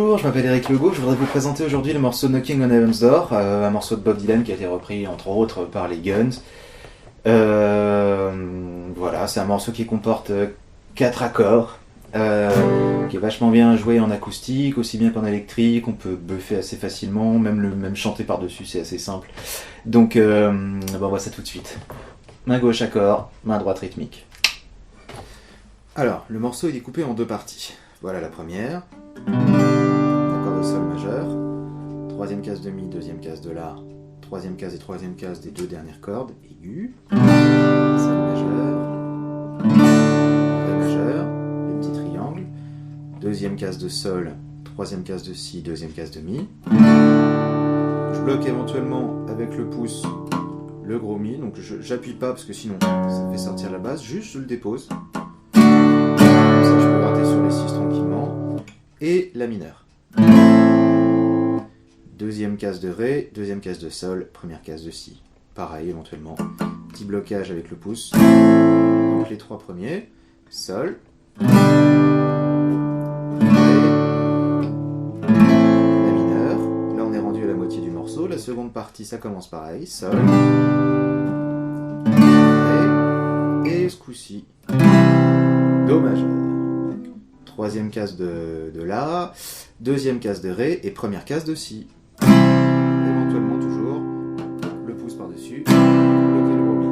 Bonjour, je m'appelle Eric Legault, je voudrais vous présenter aujourd'hui le morceau Knocking on Heaven's Door, un morceau de Bob Dylan qui a été repris entre autres par les Guns. Voilà, c'est un morceau qui comporte 4 accords, qui est vachement bien joué en acoustique, aussi bien qu'en électrique, on peut buffer assez facilement, même chanter par-dessus, c'est assez simple. Donc, on voit ça tout de suite. Main gauche accord, main droite rythmique. Alors, le morceau est découpé en 2 parties. Voilà la première, accord de sol majeur, troisième case de mi, deuxième case de la, troisième case et troisième case des 2 dernières cordes, aigu, sol majeur, ré majeur, les petits triangles, deuxième case de sol, troisième case de si, deuxième case de mi. Je bloque éventuellement avec le pouce le gros mi, donc j'appuie pas parce que sinon ça fait sortir la basse, juste je le dépose. Comme ça je peux gratter sur les 6 tranquillement. Et la mineure. Deuxième case de ré, deuxième case de sol, première case de si. Pareil éventuellement. Petit blocage avec le pouce. Donc les 3 premiers. Sol. Ré. La mineure. Là on est rendu à la moitié du morceau. La seconde partie ça commence pareil. Sol. Ré. Et ce coup-ci. Do majeur. Troisième case de la, deuxième case de ré et première case de si. Éventuellement toujours le pouce par-dessus, bloquer le gros mi.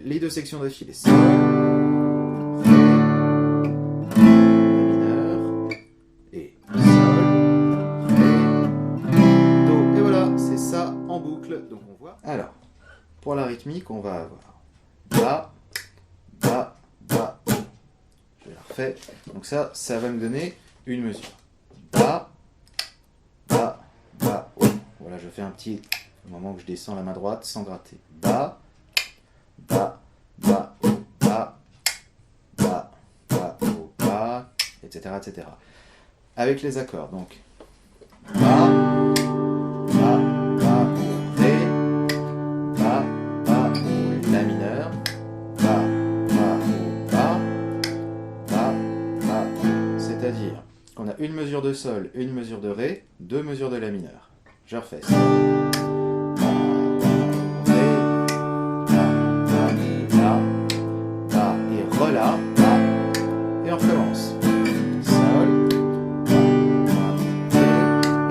Les 2 sections d'affilée. Sol, ré, la mineure et sol, ré, do. Et voilà, c'est ça en boucle. Donc on voit. Alors, pour la rythmique, on va avoir bas, bas, bas. Je la refais. Donc ça va me donner une mesure. Bas, bas, bas, haut. Voilà, je fais un petit moment que je descends la main droite sans gratter. Bas, bas, bas, haut, bas, bas, bas, haut, bas, etc., etc. Avec les accords, donc bas, bas, bas, haut, ré, bas, bas, haut, la mineure, bas, bas, haut, bas, bas, bas, haut. C'est-à-dire qu'on a une mesure de sol, une mesure de ré, 2 mesures de la mineure. Je refais sol, bas, bas, ré, bas, bas, la, bas, et re-la, bas, et on recommence. Sol, bas, bas, ré,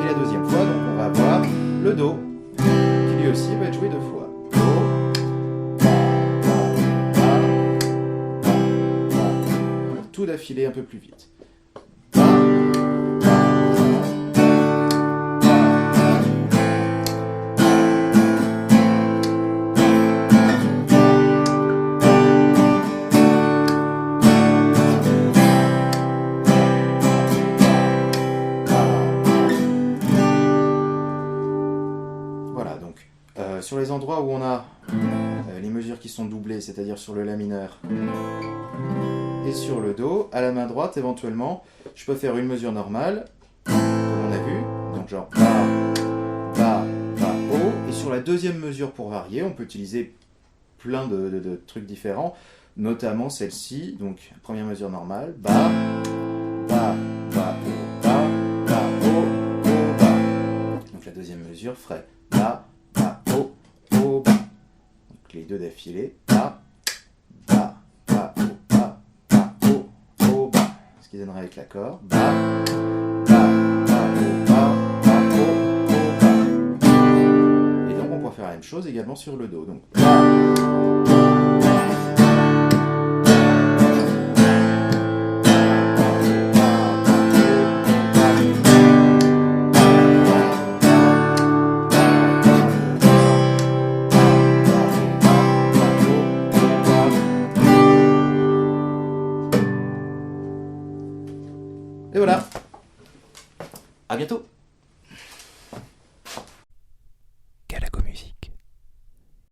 et la deuxième fois, donc on va avoir le do, qui lui aussi va être joué 2 fois. Do, bas, bas, bas, bas, bas, tout d'affilée un peu plus vite. Voilà, donc sur les endroits où on a les mesures qui sont doublées, c'est-à-dire sur le la mineur et sur le do, à la main droite éventuellement, je peux faire une mesure normale, comme on a vu, donc genre bas, bas, bas, haut, et sur la deuxième mesure pour varier, on peut utiliser plein de trucs différents, notamment celle-ci, donc première mesure normale, bas, bas, bas, haut, bas, bas, haut, haut, bas. Donc la deuxième mesure ferait bas, bas, haut, haut, bas. Donc les 2 d'affilée, bas, bas, bas, haut, bas, bas, haut, haut, bas. Ce qui donnerait avec l'accord, bas, bas, bas, haut, bas, bas, haut, haut, bas. Et donc on pourra faire la même chose également sur le do. Donc bas,